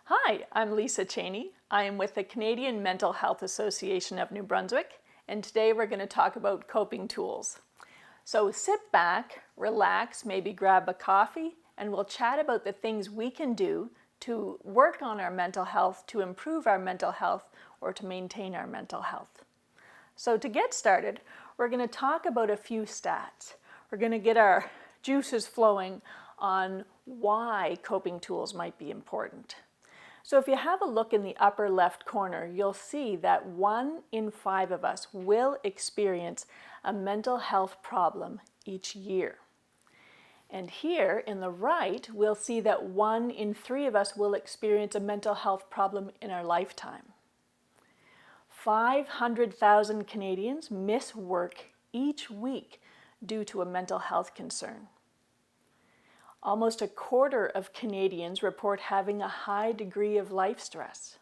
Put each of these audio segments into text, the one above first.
Hi, I'm Lisa Cheney. I am with the Canadian Mental Health Association of New Brunswick, and today we're going to talk about coping tools. So sit back, relax, maybe grab a coffee, and we'll chat about the things we can do to work on our mental health, to improve our mental health, or to maintain our mental health. So to get started, we're going to talk about a few stats. We're going to get our juices flowing on why coping tools might be important. So if you have a look in the upper left corner, you'll see that 1 in 5 of us will experience a mental health problem each year. And here in the right, we'll see that 1 in 3 of us will experience a mental health problem in our lifetime. 500,000 Canadians miss work each week due to a mental health concern. Almost a quarter of Canadians report having a high degree of life stress.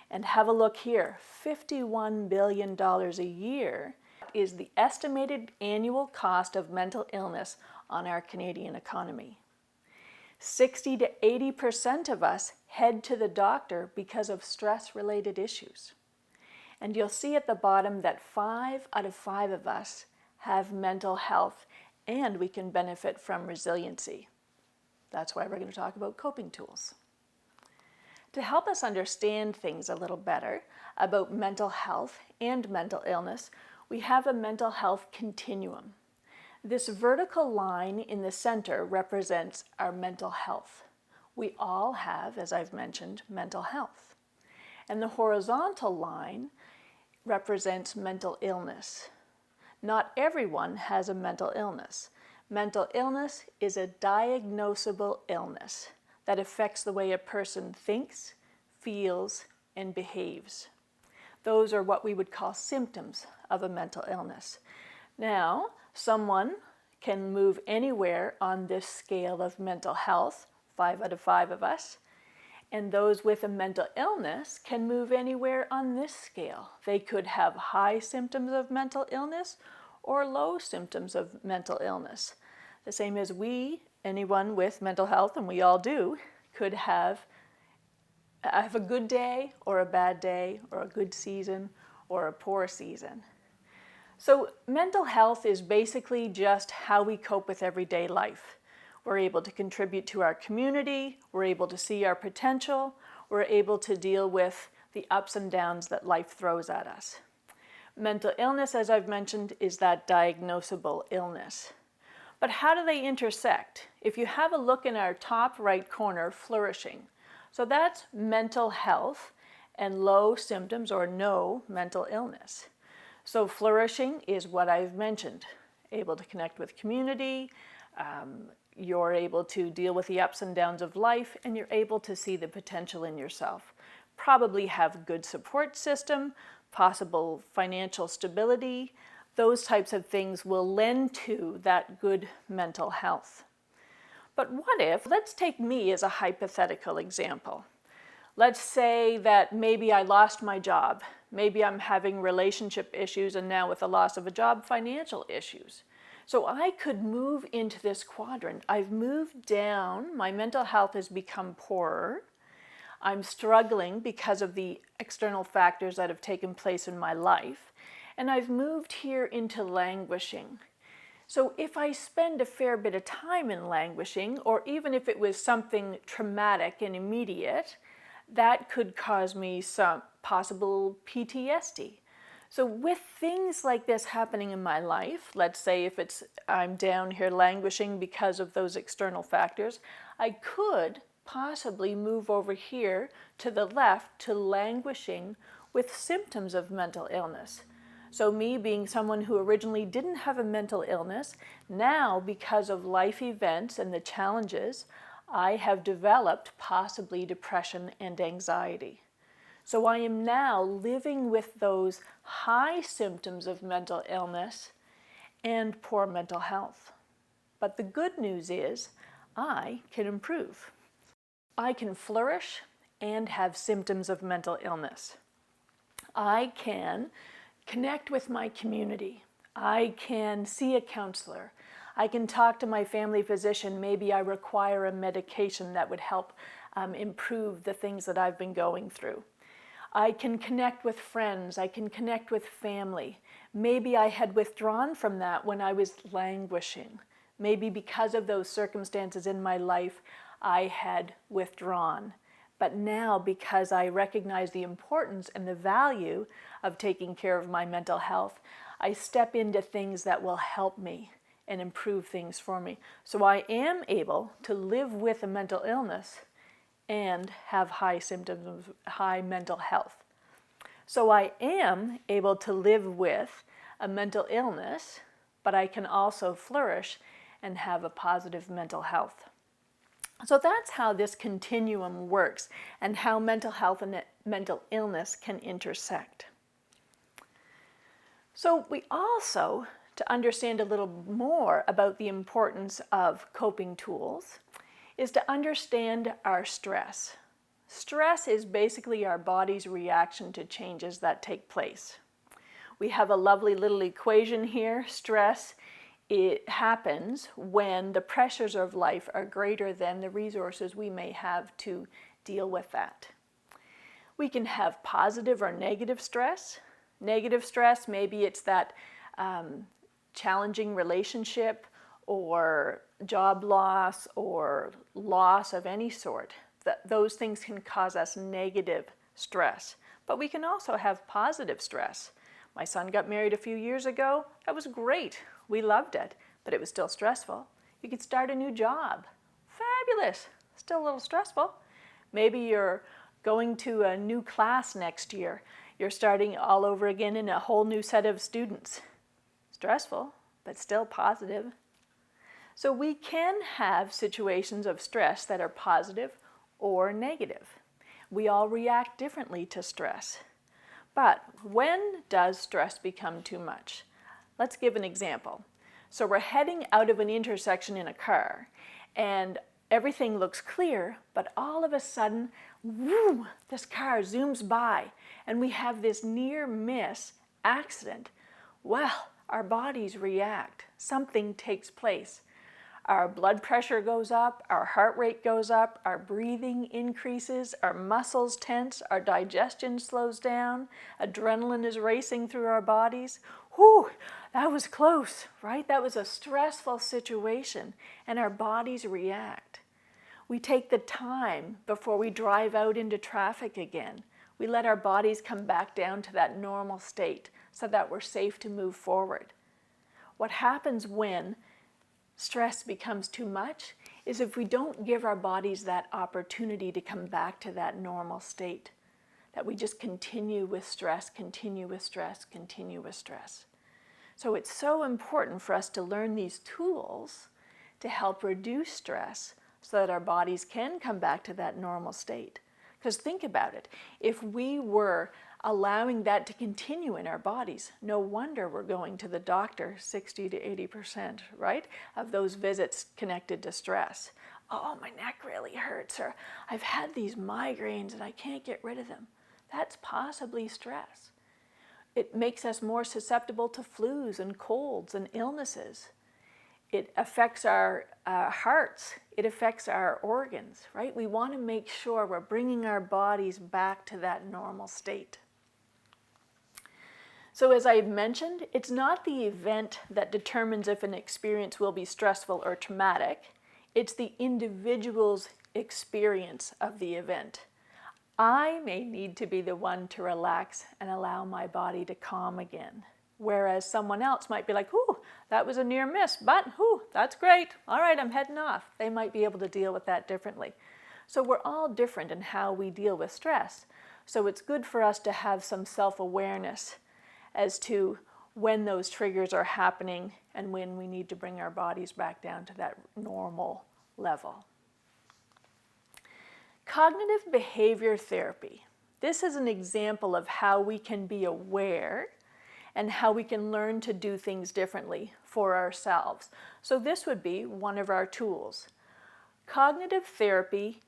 And have a look here, $51 billion a year is the estimated annual cost of mental illness on our Canadian economy. 60 to 80% of us head to the doctor because of stress-related issues. And you'll see at the bottom that 5 out of 5 of us have mental health, and we can benefit from resiliency. That's why we're going to talk about coping tools. To help us understand things a little better about mental health and mental illness, we have a mental health continuum. This vertical line in the center represents our mental health. We all have, as I've mentioned, mental health. And the horizontal line represents mental illness. Not everyone has a mental illness. Mental illness is a diagnosable illness that affects the way a person thinks, feels, and behaves. Those are what we would call symptoms of a mental illness. Now, someone can move anywhere on this scale of mental health, 5 out of 5 of us, and those with a mental illness can move anywhere on this scale. They could have high symptoms of mental illness or low symptoms of mental illness. The same as anyone with mental health, and we all do, could have a good day or a bad day, or a good season or a poor season. So mental health is basically just how we cope with everyday life. We're able to contribute to our community, we're able to see our potential, we're able to deal with the ups and downs that life throws at us. Mental illness, as I've mentioned, is that diagnosable illness. But how do they intersect? If you have a look in our top right corner, flourishing. So that's mental health and low symptoms or no mental illness. So flourishing is what I've mentioned, able to connect with community, you're able to deal with the ups and downs of life, and you're able to see the potential in yourself. Probably have a good support system, possible financial stability. Those types of things will lend to that good mental health. But what if, let's take me as a hypothetical example. Let's say that maybe I lost my job. Maybe I'm having relationship issues, and now with the loss of a job, financial issues. So I could move into this quadrant. I've moved down, my mental health has become poorer. I'm struggling because of the external factors that have taken place in my life. And I've moved here into languishing. So if I spend a fair bit of time in languishing, or even if it was something traumatic and immediate, that could cause me some possible PTSD. So with things like this happening in my life, let's say if I'm down here languishing because of those external factors, I could possibly move over here to the left to languishing with symptoms of mental illness. So me being someone who originally didn't have a mental illness, now because of life events and the challenges, I have developed possibly depression and anxiety. So I am now living with those high symptoms of mental illness and poor mental health. But the good news is I can improve. I can flourish and have symptoms of mental illness. I can connect with my community. I can see a counselor. I can talk to my family physician. Maybe I require a medication that would help improve the things that I've been going through. I can connect with friends. I can connect with family. Maybe I had withdrawn from that when I was languishing. Maybe because of those circumstances in my life, I had withdrawn. But now, because I recognize the importance and the value of taking care of my mental health, I step into things that will help me and improve things for me. So I am able to live with a mental illness and have high symptoms of high mental health. So I am able to live with a mental illness, but I can also flourish and have a positive mental health. So that's how this continuum works and how mental health and mental illness can intersect. So we also, to understand a little more about the importance of coping tools, is to understand our stress. Stress is basically our body's reaction to changes that take place. We have a lovely little equation here. Stress, it happens when the pressures of life are greater than the resources we may have to deal with that. We can have positive or negative stress. Negative stress, maybe it's that challenging relationship or job loss or loss of any sort. Those things can cause us negative stress. But we can also have positive stress. My son got married a few years ago. That was great. We loved it, but it was still stressful. You could start a new job. Fabulous. Still a little stressful. Maybe you're going to a new class next year. You're starting all over again in a whole new set of students. Stressful, but still positive. So we can have situations of stress that are positive or negative. We all react differently to stress. But when does stress become too much? Let's give an example. So we're heading out of an intersection in a car and everything looks clear, but all of a sudden, whoo, this car zooms by and we have this near miss accident. Well, our bodies react. Something takes place. Our blood pressure goes up, our heart rate goes up, our breathing increases, our muscles tense, our digestion slows down, adrenaline is racing through our bodies. Whew, that was close, right? That was a stressful situation, and our bodies react. We take the time before we drive out into traffic again. We let our bodies come back down to that normal state so that we're safe to move forward. What happens when stress becomes too much is if we don't give our bodies that opportunity to come back to that normal state, that we just continue with stress, continue with stress, continue with stress. So it's so important for us to learn these tools to help reduce stress so that our bodies can come back to that normal state. Because think about it, if we were allowing that to continue in our bodies, no wonder we're going to the doctor 60 to 80%, right, of those visits connected to stress. Oh, my neck really hurts, or I've had these migraines and I can't get rid of them. That's possibly stress. It makes us more susceptible to flus and colds and illnesses. It affects our hearts. It affects our organs, right? We want to make sure we're bringing our bodies back to that normal state. So as I mentioned, it's not the event that determines if an experience will be stressful or traumatic. It's the individual's experience of the event. I may need to be the one to relax and allow my body to calm again. Whereas someone else might be like, ooh, that was a near miss, but ooh, that's great. All right, I'm heading off. They might be able to deal with that differently. So we're all different in how we deal with stress. So it's good for us to have some self-awareness as to when those triggers are happening and when we need to bring our bodies back down to that normal level. Cognitive behavior therapy. This is an example of how we can be aware and how we can learn to do things differently for ourselves. So this would be one of our tools. Cognitive therapy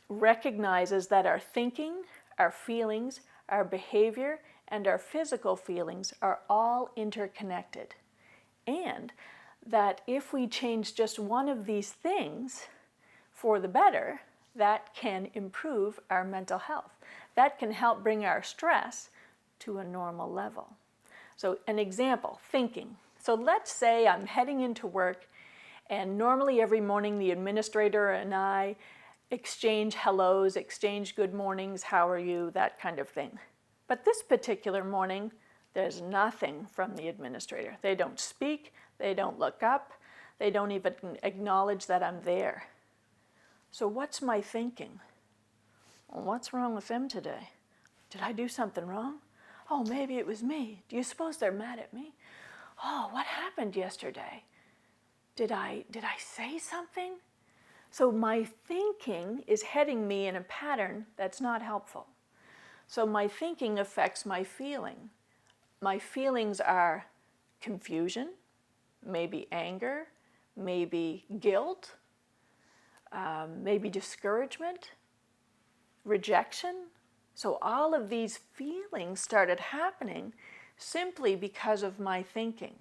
recognizes that our thinking, our feelings, our behavior, and our physical feelings are all interconnected, and that if we change just one of these things for the better, that can improve our mental health. That can help bring our stress to a normal level. So an example, thinking. So let's say I'm heading into work, and normally every morning the administrator and I exchange hellos, exchange good mornings, how are you, that kind of thing. But this particular morning, there's nothing from the administrator. They don't speak, they don't look up, they don't even acknowledge that I'm there. So what's my thinking? Well, what's wrong with them today? Did I do something wrong? Oh, maybe it was me. Do you suppose they're mad at me? Oh, what happened yesterday? Did I say something? So my thinking is heading me in a pattern that's not helpful. So my thinking affects my feeling. My feelings are confusion, maybe anger, maybe guilt, maybe discouragement, rejection. So all of these feelings started happening simply because of my thinking.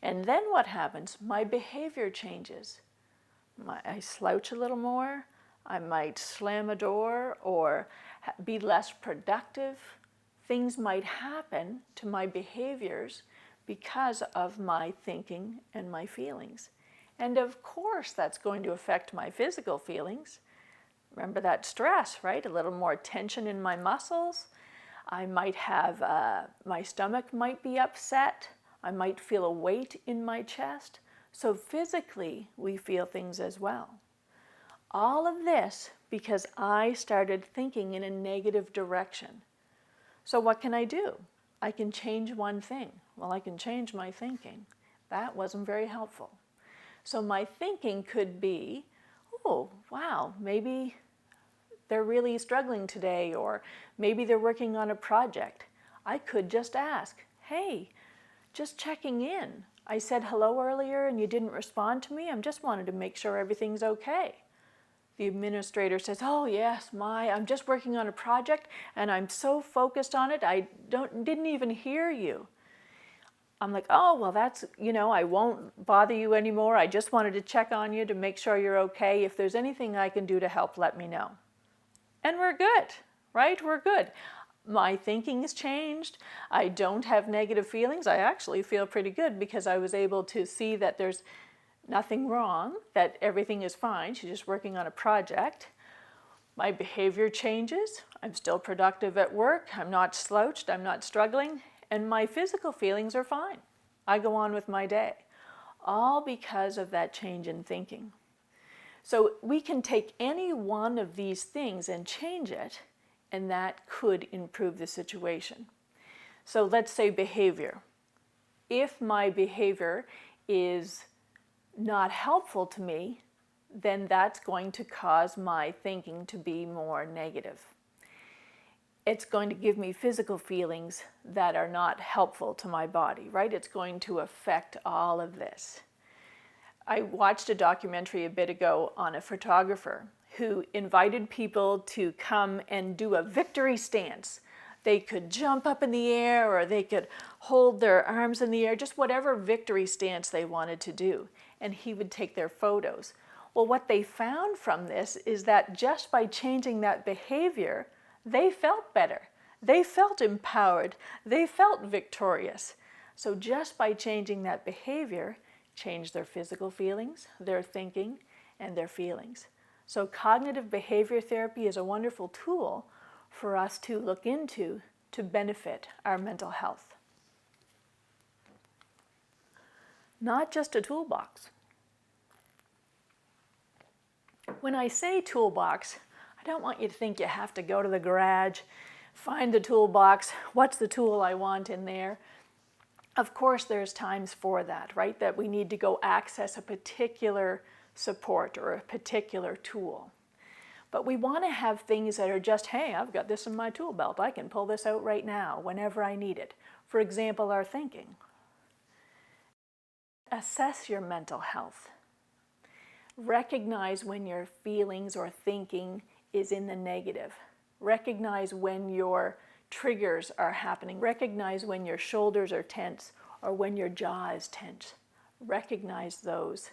And then what happens? My behavior changes. I slouch a little more, I might slam a door or be less productive. Things might happen to my behaviors because of my thinking and my feelings. And of course that's going to affect my physical feelings. Remember that stress, right? A little more tension in my muscles. I might have, my stomach might be upset. I might feel a weight in my chest. So physically, we feel things as well. All of this because I started thinking in a negative direction. So what can I do? I can change one thing. Well, I can change my thinking. That wasn't very helpful. So my thinking could be, oh, wow, maybe they're really struggling today, or maybe they're working on a project. I could just ask, hey, just checking in. I said hello earlier and you didn't respond to me. I just wanted to make sure everything's okay. The administrator says, oh yes, I'm just working on a project and I'm so focused on it, I didn't even hear you. I'm like, oh, well that's, I won't bother you anymore. I just wanted to check on you to make sure you're okay. If there's anything I can do to help, let me know. And we're good, right? We're good. My thinking has changed. I don't have negative feelings. I actually feel pretty good because I was able to see that there's nothing wrong, that everything is fine. She's just working on a project. My behavior changes. I'm still productive at work. I'm not slouched. I'm not struggling. And my physical feelings are fine. I go on with my day. All because of that change in thinking. So we can take any one of these things and change it, and that could improve the situation. So let's say behavior. If my behavior is not helpful to me, then that's going to cause my thinking to be more negative. It's going to give me physical feelings that are not helpful to my body, right? It's going to affect all of this. I watched a documentary a bit ago on a photographer who invited people to come and do a victory stance. They could jump up in the air or they could hold their arms in the air, just whatever victory stance they wanted to do. And he would take their photos. Well, what they found from this is that just by changing that behavior, they felt better. They felt empowered. They felt victorious. So just by changing that behavior, change their physical feelings, their thinking, and their feelings. So cognitive behavior therapy is a wonderful tool for us to look into to benefit our mental health. Not just a toolbox. When I say toolbox, I don't want you to think you have to go to the garage, find the toolbox, what's the tool I want in there. Of course, there's times for that, right? That we need to go access a particular support or a particular tool. But we want to have things that are just, hey, I've got this in my tool belt. I can pull this out right now whenever I need it. For example, our thinking. Assess your mental health. Recognize when your feelings or thinking is in the negative. Recognize when your triggers are happening. Recognize when your shoulders are tense or when your jaw is tense. recognize those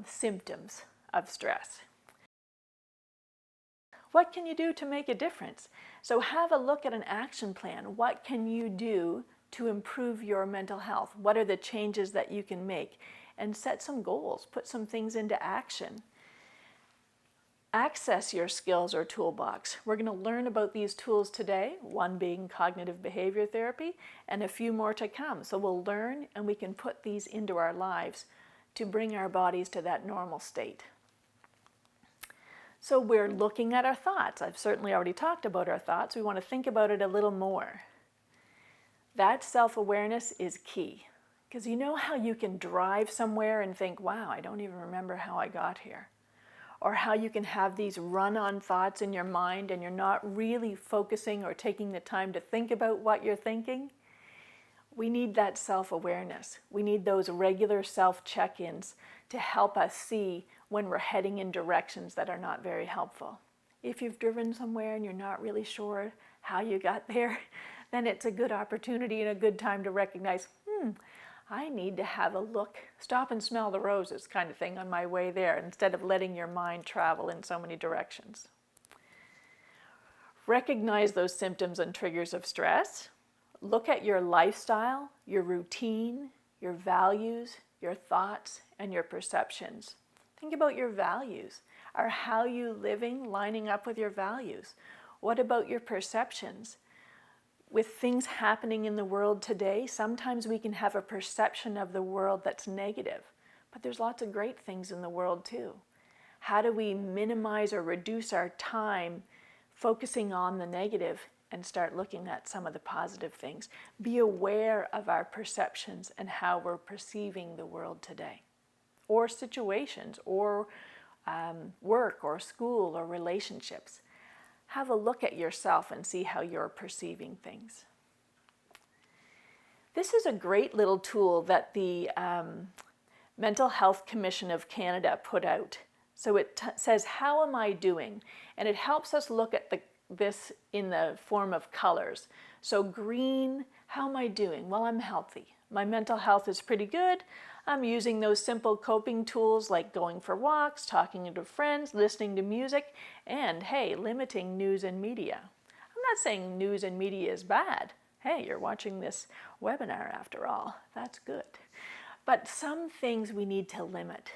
symptoms of stress. What can you do to make a difference? So have a look at an action plan. What can you do to improve your mental health? What are the changes that you can make? And set some goals, put some things into action. Access your skills or toolbox. We're going to learn about these tools today, one being cognitive behavior therapy, and a few more to come. So we'll learn and we can put these into our lives to bring our bodies to that normal state. So we're looking at our thoughts. I've certainly already talked about our thoughts. We want to think about it a little more. That self-awareness is key, because you know how you can drive somewhere and think, wow, I don't even remember how I got here. Or how you can have these run-on thoughts in your mind and you're not really focusing or taking the time to think about what you're thinking. We need that self-awareness. We need those regular self-check-ins to help us see when we're heading in directions that are not very helpful. If you've driven somewhere and you're not really sure how you got there, then it's a good opportunity and a good time to recognize, I need to have a look, stop and smell the roses kind of thing on my way there, instead of letting your mind travel in so many directions. Recognize those symptoms and triggers of stress. Look at your lifestyle, your routine, your values, your thoughts, and your perceptions. Think about your values. Are how you living lining up with your values? What about your perceptions? With things happening in the world today, sometimes we can have a perception of the world that's negative, but there's lots of great things in the world too. How do we minimize or reduce our time focusing on the negative and start looking at some of the positive things? Be aware of our perceptions and how we're perceiving the world today, or situations, or work, or school, or relationships. Have a look at yourself and see how you're perceiving things. This is a great little tool that the Mental Health Commission of Canada put out. So it says, how am I doing? And it helps us look at this in the form of colors. So green, how am I doing? Well, I'm healthy. My mental health is pretty good. I'm using those simple coping tools like going for walks, talking to friends, listening to music, and hey, limiting news and media. I'm not saying news and media is bad. Hey, you're watching this webinar after all. That's good. But some things we need to limit.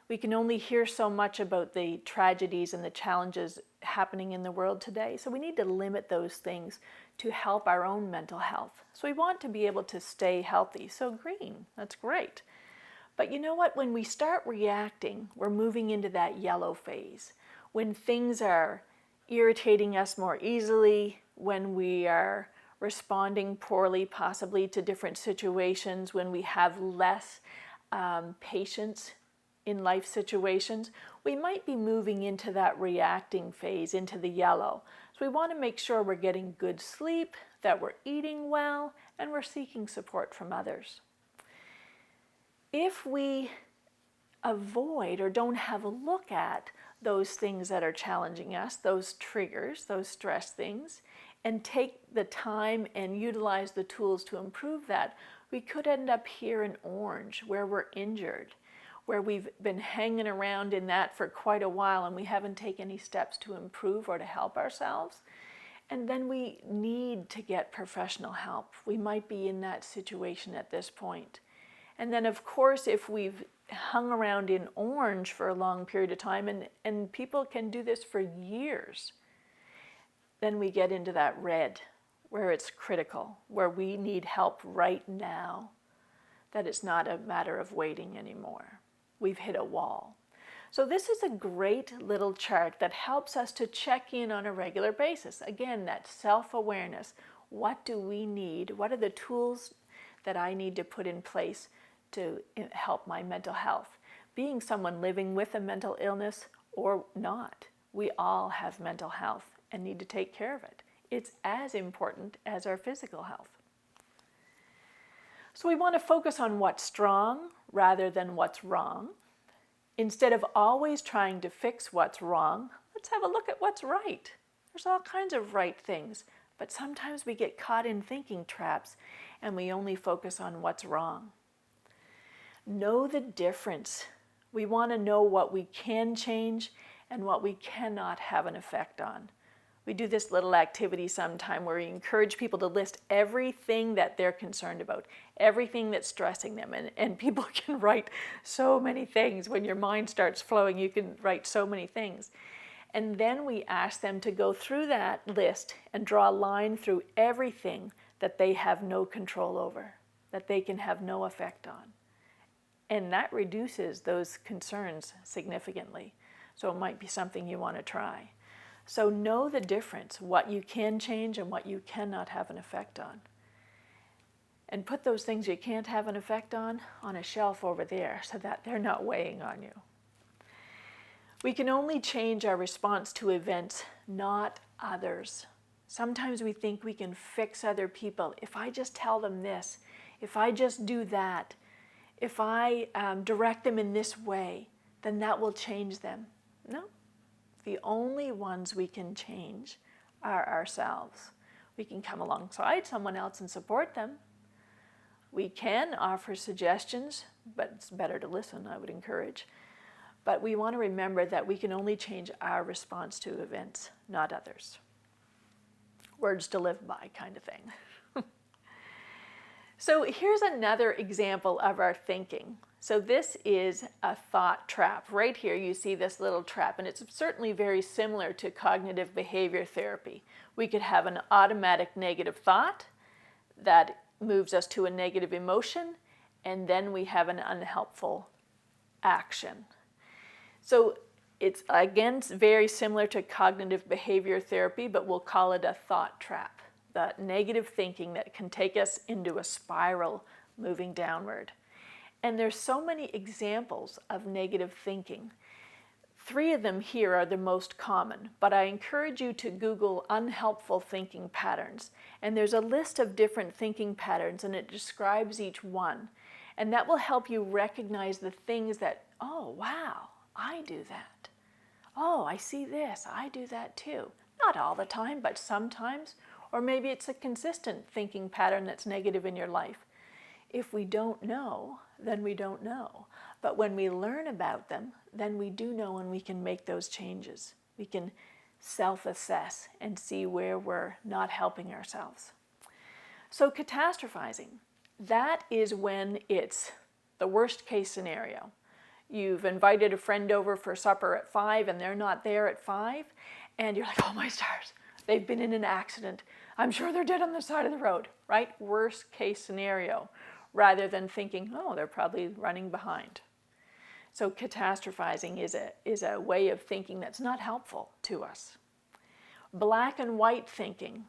We can only hear so much about the tragedies and the challenges happening in the world today, so we need to limit those things to help our own mental health. So we want to be able to stay healthy. So green, that's great. But you know what? When we start reacting, we're moving into that yellow phase. When things are irritating us more easily, when we are responding poorly possibly to different situations, when we have less patience in life situations, we might be moving into that reacting phase, into the yellow. So we want to make sure we're getting good sleep, that we're eating well, and we're seeking support from others. If we avoid or don't have a look at those things that are challenging us, those triggers, those stress things, and take the time and utilize the tools to improve that, we could end up here in orange, where we're injured, where we've been hanging around in that for quite a while and we haven't taken any steps to improve or to help ourselves. And then we need to get professional help. We might be in that situation at this point. And then of course, if we've hung around in orange for a long period of time, and people can do this for years, then we get into that red, where it's critical, where we need help right now, that it's not a matter of waiting anymore. We've hit a wall. So this is a great little chart that helps us to check in on a regular basis. Again, that self-awareness. What do we need? What are the tools that I need to put in place to help my mental health? Being someone living with a mental illness or not, we all have mental health and need to take care of it. It's as important as our physical health. So we want to focus on what's strong rather than what's wrong. Instead of always trying to fix what's wrong, let's have a look at what's right. There's all kinds of right things, but sometimes we get caught in thinking traps and we only focus on what's wrong. Know the difference. We want to know what we can change and what we cannot have an effect on. We do this little activity sometime where we encourage people to list everything that they're concerned about, everything that's stressing them. And people can write so many things. When your mind starts flowing, you can write so many things. And then we ask them to go through that list and draw a line through everything that they have no control over, that they can have no effect on. And that reduces those concerns significantly. So it might be something you want to try. So know the difference, what you can change and what you cannot have an effect on. And put those things you can't have an effect on a shelf over there so that they're not weighing on you. We can only change our response to events, not others. Sometimes we think we can fix other people. If I just tell them this, if I just do that, if I direct them in this way, then that will change them. No. The only ones we can change are ourselves. We can come alongside someone else and support them. We can offer suggestions, but it's better to listen, I would encourage. But we want to remember that we can only change our response to events, not others. Words to live by kind of thing. So here's another example of our thinking. So this is a thought trap. Right here you see this little trap, and it's certainly very similar to cognitive behavior therapy. We could have an automatic negative thought that moves us to a negative emotion, and then we have an unhelpful action. So it's, again, very similar to cognitive behavior therapy, but we'll call it a thought trap. That negative thinking that can take us into a spiral moving downward. And there's so many examples of negative thinking. 3 of them here are the most common, but I encourage you to Google unhelpful thinking patterns. And there's a list of different thinking patterns, and it describes each one. And that will help you recognize the things that, oh, wow, I do that. Oh, I see this, I do that too. Not all the time, but sometimes. Or maybe it's a consistent thinking pattern that's negative in your life. If we don't know, then we don't know. But when we learn about them, then we do know and we can make those changes. We can self-assess and see where we're not helping ourselves. So catastrophizing, that is when it's the worst case scenario. You've invited a friend over for supper at 5 and they're not there at 5, and you're like, oh my stars, they've been in an accident. I'm sure they're dead on the side of the road, right? Worst case scenario, rather than thinking, oh, they're probably running behind. So catastrophizing is a way of thinking that's not helpful to us. Black and white thinking.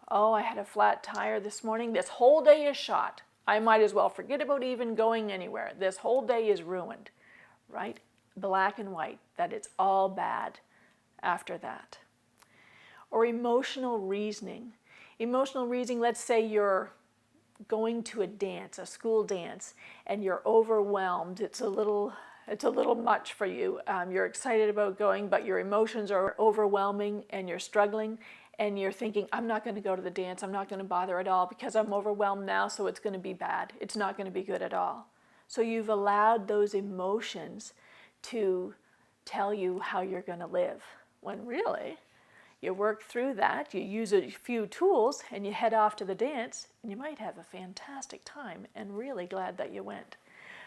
Oh, I had a flat tire this morning. This whole day is shot. I might as well forget about even going anywhere. This whole day is ruined, right? Black and white, that it's all bad after that. Or emotional reasoning. Emotional reasoning, let's say you're going to a dance, a school dance, and you're overwhelmed. It's a little much for you. You're excited about going, but your emotions are overwhelming and you're struggling, and you're thinking, I'm not going to go to the dance. I'm not going to bother at all because I'm overwhelmed now, so it's going to be bad. It's not going to be good at all. So you've allowed those emotions to tell you how you're going to live, when really you work through that, you use a few tools, and you head off to the dance, and you might have a fantastic time and really glad that you went.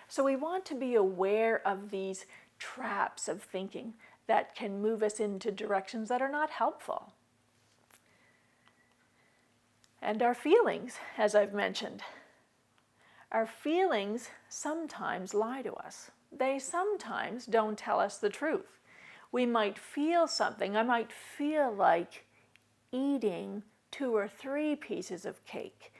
So we want to be aware of these traps of thinking that can move us into directions that are not helpful. And our feelings, as I've mentioned. Our feelings sometimes lie to us. They sometimes don't tell us the truth. We might feel something. I might feel like eating 2 or 3 pieces of cake,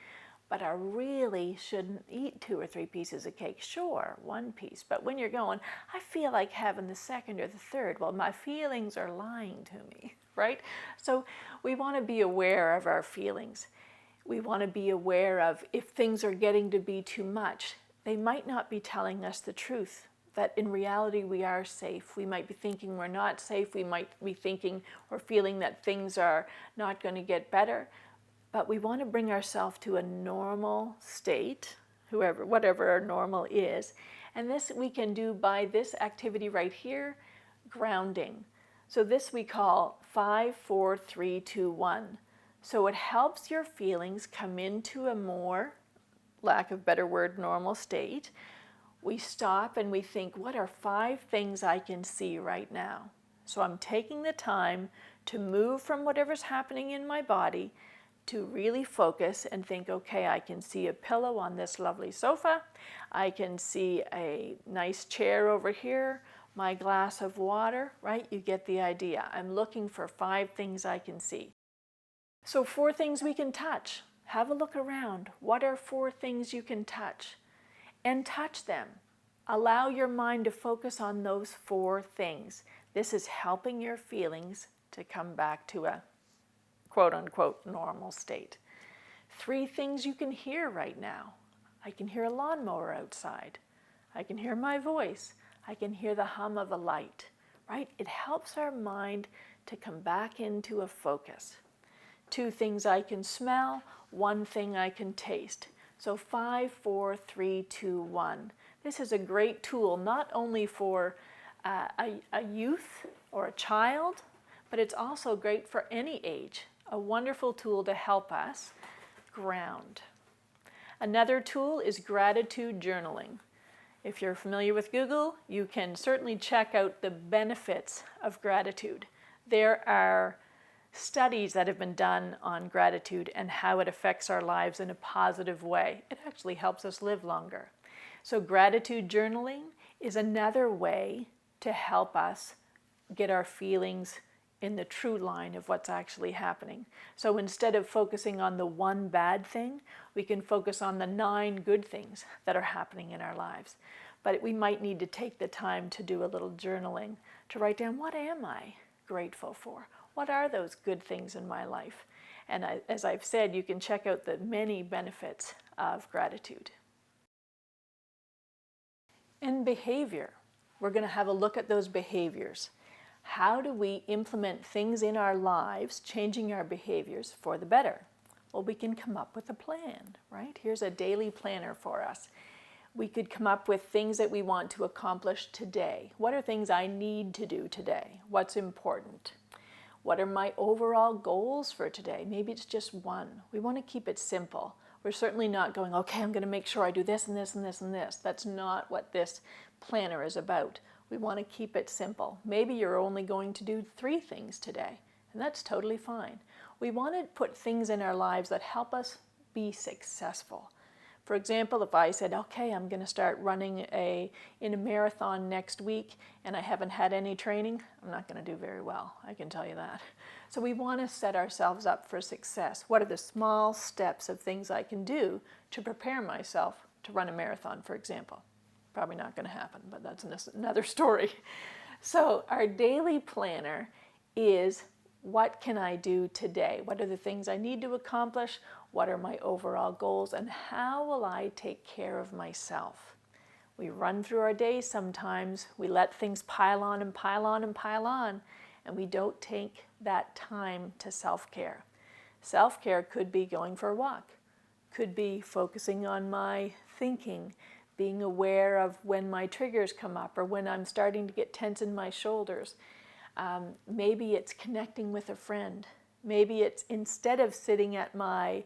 but I really shouldn't eat 2 or 3 pieces of cake. Sure, 1 piece, but when you're going, I feel like having the 2nd or the 3rd, well, my feelings are lying to me, right? So we want to be aware of our feelings. We want to be aware of if things are getting to be too much. They might not be telling us the truth, that in reality we are safe. We might be thinking we're not safe. We might be thinking or feeling that things are not going to get better. But we want to bring ourselves to a normal state, whatever our normal is, And this we can do by this activity right here, grounding. So this we call 5, 4, 3, 2, 1. So it helps your feelings come into a more, lack of better word, normal state. We stop and we think, what are 5 things I can see right now? So I'm taking the time to move from whatever's happening in my body to really focus and think, okay, I can see a pillow on this lovely sofa. I can see a nice chair over here, my glass of water, right? You get the idea. I'm looking for 5 things I can see. So 4 things we can touch. Have a look around. What are 4 things you can touch? And touch them. Allow your mind to focus on those 4 things. This is helping your feelings to come back to a quote-unquote normal state. 3 things you can hear right now. I can hear a lawnmower outside. I can hear my voice. I can hear the hum of a light, right? It helps our mind to come back into a focus. 2 things I can smell, 1 thing I can taste. So 5, 4, 3, 2, 1. This is a great tool not only for a youth or a child, but it's also great for any age. A wonderful tool to help us ground. Another tool is gratitude journaling. If you're familiar with Google, you can certainly check out the benefits of gratitude. There are studies that have been done on gratitude and how it affects our lives in a positive way. It actually helps us live longer. So gratitude journaling is another way to help us get our feelings in the true line of what's actually happening. So instead of focusing on the 1 bad thing, we can focus on the 9 good things that are happening in our lives. But we might need to take the time to do a little journaling to write down, what am I grateful for? What are those good things in my life? And as I've said, you can check out the many benefits of gratitude. And behavior. We're going to have a look at those behaviors. How do we implement things in our lives, changing our behaviors for the better? Well, we can come up with a plan, right? Here's a daily planner for us. We could come up with things that we want to accomplish today. What are things I need to do today? What's important? What are my overall goals for today? Maybe it's just 1. We want to keep it simple. We're certainly not going, okay, I'm going to make sure I do this and this and this and this. That's not what this planner is about. We want to keep it simple. Maybe you're only going to do 3 things today, and that's totally fine. We want to put things in our lives that help us be successful. For example, if I said, okay, I'm going to start running in a marathon next week and I haven't had any training, I'm not going to do very well, I can tell you that. So we want to set ourselves up for success. What are the small steps of things I can do to prepare myself to run a marathon, for example? Probably not going to happen, but that's another story. So our daily planner is, what can I do today? What are the things I need to accomplish? What are my overall goals? And how will I take care of myself? We run through our days sometimes. We let things pile on and pile on and pile on, and we don't take that time to self-care. Self-care could be going for a walk, could be focusing on my thinking, being aware of when my triggers come up or when I'm starting to get tense in my shoulders. Maybe it's connecting with a friend. Maybe it's, instead of sitting at my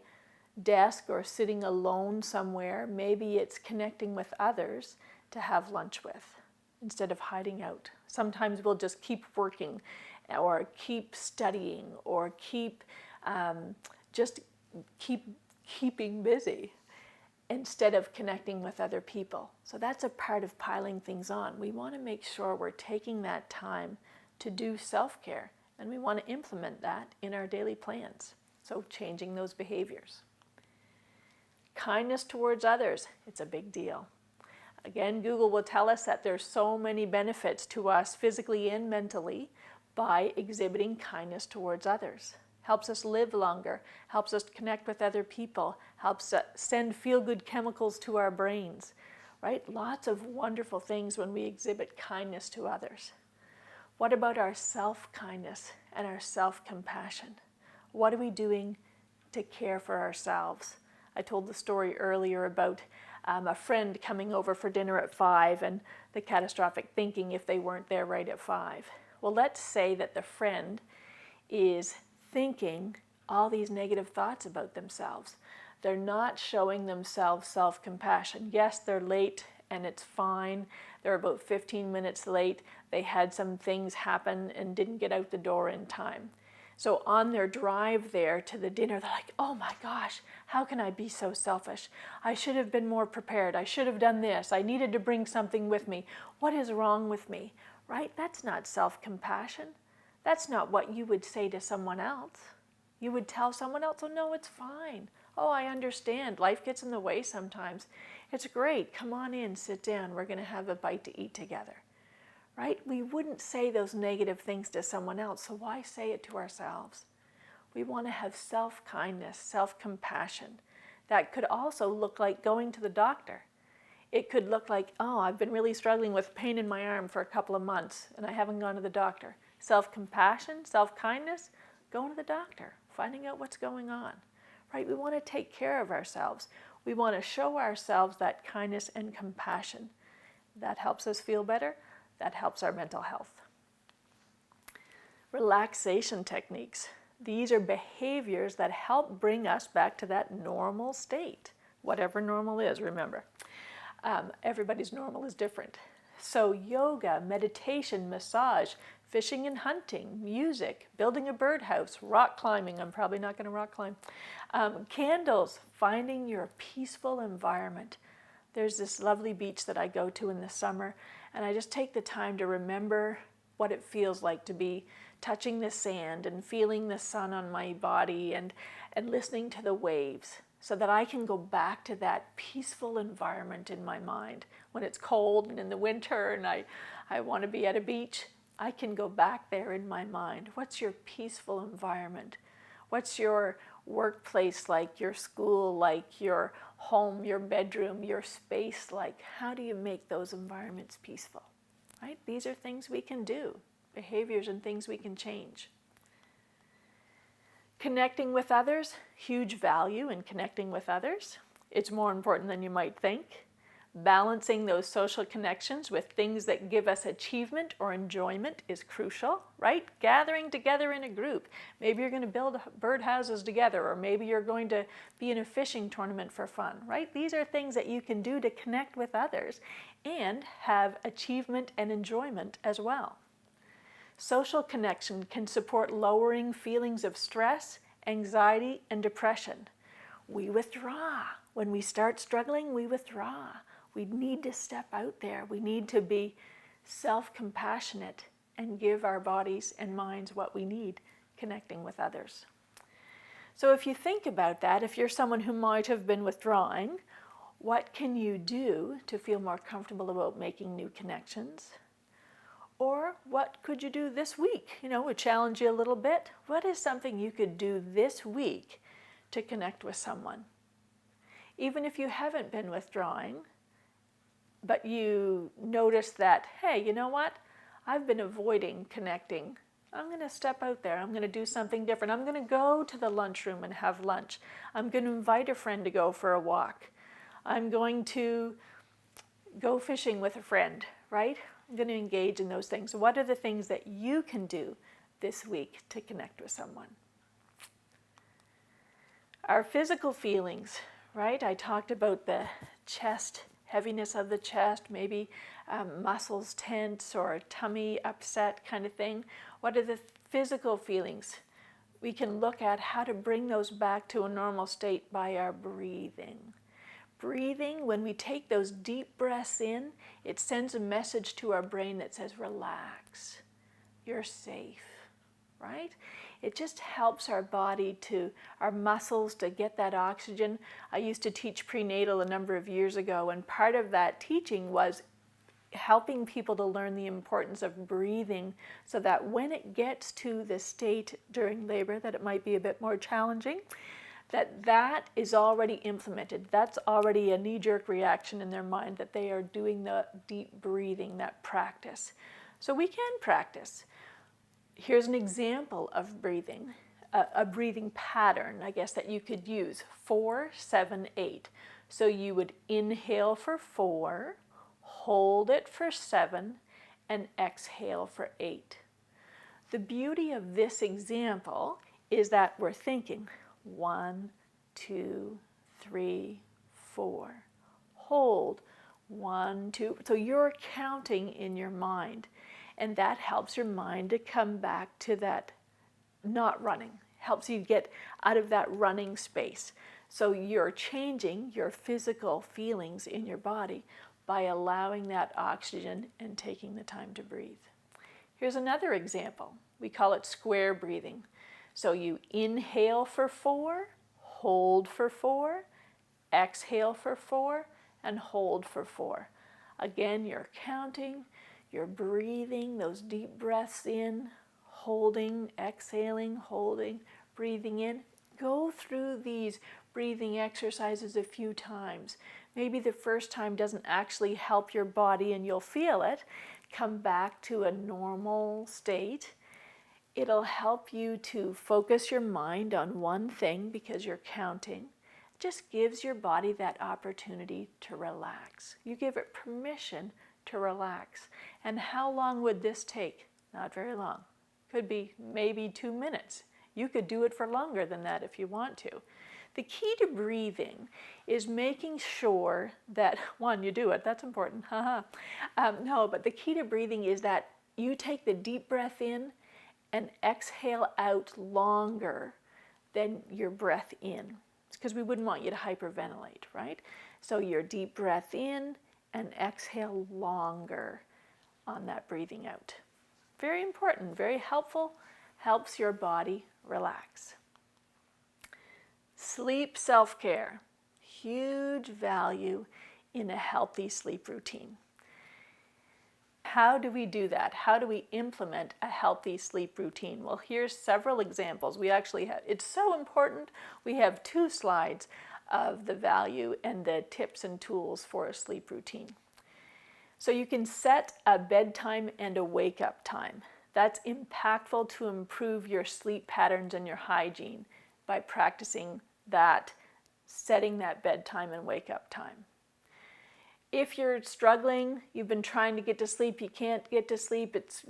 desk or sitting alone somewhere, maybe it's connecting with others to have lunch with instead of hiding out. Sometimes we'll just keep working or keep studying or keeping busy instead of connecting with other people. So that's a part of piling things on. We want to make sure we're taking that time to do self-care, and we want to implement that in our daily plans. So changing those behaviors. Kindness towards others, it's a big deal. Again, Google will tell us that there's so many benefits to us physically and mentally by exhibiting kindness towards others. Helps us live longer, helps us connect with other people, helps send feel-good chemicals to our brains, right? Lots of wonderful things when we exhibit kindness to others. What about our self-kindness and our self-compassion? What are we doing to care for ourselves? I told the story earlier about a friend coming over for dinner at 5 and the catastrophic thinking if they weren't there right at 5. Well, let's say that the friend is thinking all these negative thoughts about themselves. They're not showing themselves self-compassion. Yes, they're late and it's fine. They're about 15 minutes late. They had some things happen and didn't get out the door in time. So on their drive there to the dinner, they're like, oh my gosh, how can I be so selfish? I should have been more prepared. I should have done this. I needed to bring something with me. What is wrong with me? Right? That's not self-compassion. That's not what you would say to someone else. You would tell someone else, oh no, it's fine. Oh, I understand. Life gets in the way sometimes. It's great. Come on in, sit down. We're going to have a bite to eat together. Right? We wouldn't say those negative things to someone else, so why say it to ourselves? We want to have self-kindness, self-compassion. That could also look like going to the doctor. It could look like, oh, I've been really struggling with pain in my arm for a couple of months and I haven't gone to the doctor. Self-compassion, self-kindness, going to the doctor, finding out what's going on. Right? We want to take care of ourselves. We want to show ourselves that kindness and compassion. That helps us feel better. That helps our mental health. Relaxation techniques. These are behaviors that help bring us back to that normal state, whatever normal is, remember. Everybody's normal is different. So yoga, meditation, massage, fishing and hunting, music, building a birdhouse, rock climbing. I'm probably not going to rock climb. Candles, finding your peaceful environment. There's this lovely beach that I go to in the summer, and I just take the time to remember what it feels like to be touching the sand and feeling the sun on my body and listening to the waves so that I can go back to that peaceful environment in my mind. When it's cold and in the winter and I want to be at a beach, I can go back there in my mind. What's your peaceful environment? What's your workplace like, your school like, your home, your bedroom, your space like? How do you make those environments peaceful? Right? These are things we can do, behaviors and things we can change. Connecting with others, huge value in connecting with others. It's more important than you might think. Balancing those social connections with things that give us achievement or enjoyment is crucial, right? Gathering together in a group. Maybe you're going to build birdhouses together, or maybe you're going to be in a fishing tournament for fun, right? These are things that you can do to connect with others and have achievement and enjoyment as well. Social connection can support lowering feelings of stress, anxiety, and depression. We withdraw. When we start struggling, we withdraw. We need to step out there. We need to be self-compassionate and give our bodies and minds what we need, connecting with others. So if you think about that, if you're someone who might have been withdrawing, what can you do to feel more comfortable about making new connections? Or what could you do this week? Would challenge you a little bit. What is something you could do this week to connect with someone? Even if you haven't been withdrawing, but you notice that, hey, you know what? I've been avoiding connecting. I'm going to step out there. I'm going to do something different. I'm going to go to the lunchroom and have lunch. I'm going to invite a friend to go for a walk. I'm going to go fishing with a friend, right? I'm going to engage in those things. What are the things that you can do this week to connect with someone? Our physical feelings, right? I talked about the chest, heaviness of the chest, maybe muscles tense or tummy upset kind of thing. What are the physical feelings? We can look at how to bring those back to a normal state by our breathing. Breathing, when we take those deep breaths in, it sends a message to our brain that says, relax, you're safe, right? It just helps our body our muscles to get that oxygen. I used to teach prenatal a number of years ago, and part of that teaching was helping people to learn the importance of breathing so that when it gets to the state during labor that it might be a bit more challenging, that is already implemented. That's already a knee-jerk reaction in their mind that they are doing the deep breathing, that practice. So we can practice. Here's an example of breathing, a breathing pattern, I guess, that you could use. 4, 7, 8. So you would inhale for 4, hold it for 7, and exhale for 8. The beauty of this example is that we're thinking 1, 2, 3, 4. Hold 1, 2. So you're counting in your mind, and that helps your mind to come back to that not running, helps you get out of that running space. So you're changing your physical feelings in your body by allowing that oxygen and taking the time to breathe. Here's another example. We call it square breathing. So you inhale for 4, hold for 4, exhale for 4, and hold for 4. Again, you're counting, you're breathing those deep breaths in, holding, exhaling, holding, breathing in. Go through these breathing exercises a few times. Maybe the first time doesn't actually help your body and you'll feel it. Come back to a normal state. It'll help you to focus your mind on one thing because you're counting. It just gives your body that opportunity to relax. You give it permission to relax. And how long would this take? Not very long. Could be maybe 2 minutes. You could do it for longer than that if you want to. The key to breathing is making sure that, one, you do it. That's important. No, but the key to breathing is that you take the deep breath in and exhale out longer than your breath in. It's because we wouldn't want you to hyperventilate, right? So your deep breath in and exhale longer on that breathing out. Very important, very helpful, helps your body relax. Sleep self-care, huge value in a healthy sleep routine. How do we do that? How do we implement a healthy sleep routine? Well, here's several examples. We actually have, it's so important, we have 2 slides of the value and the tips and tools for a sleep routine. So you can set a bedtime and a wake-up time. That's impactful to improve your sleep patterns and your hygiene by practicing that, setting that bedtime and wake-up time. If you're struggling, you've been trying to get to sleep, you can't get to sleep, it's,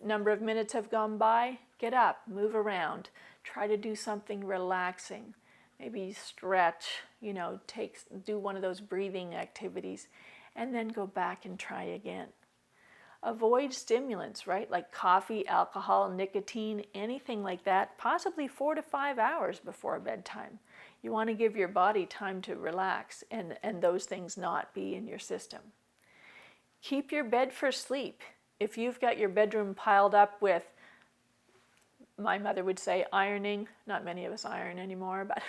number of minutes have gone by, get up, move around, try to do something relaxing. Maybe stretch, do one of those breathing activities, and then go back and try again. Avoid stimulants, right? Like coffee, alcohol, nicotine, anything like that, possibly 4 to 5 hours before bedtime. You want to give your body time to relax and those things not be in your system. Keep your bed for sleep. If you've got your bedroom piled up with, my mother would say ironing, not many of us iron anymore, but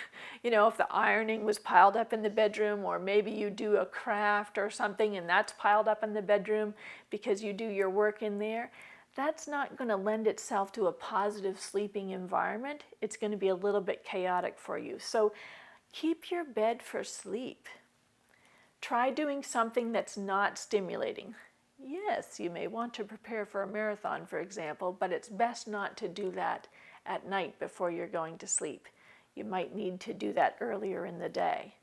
if the ironing was piled up in the bedroom, or maybe you do a craft or something and that's piled up in the bedroom because you do your work in there, that's not going to lend itself to a positive sleeping environment. It's going to be a little bit chaotic for you. So keep your bed for sleep. Try doing something that's not stimulating. Yes, you may want to prepare for a marathon, for example, but it's best not to do that at night before you're going to sleep. You might need to do that earlier in the day.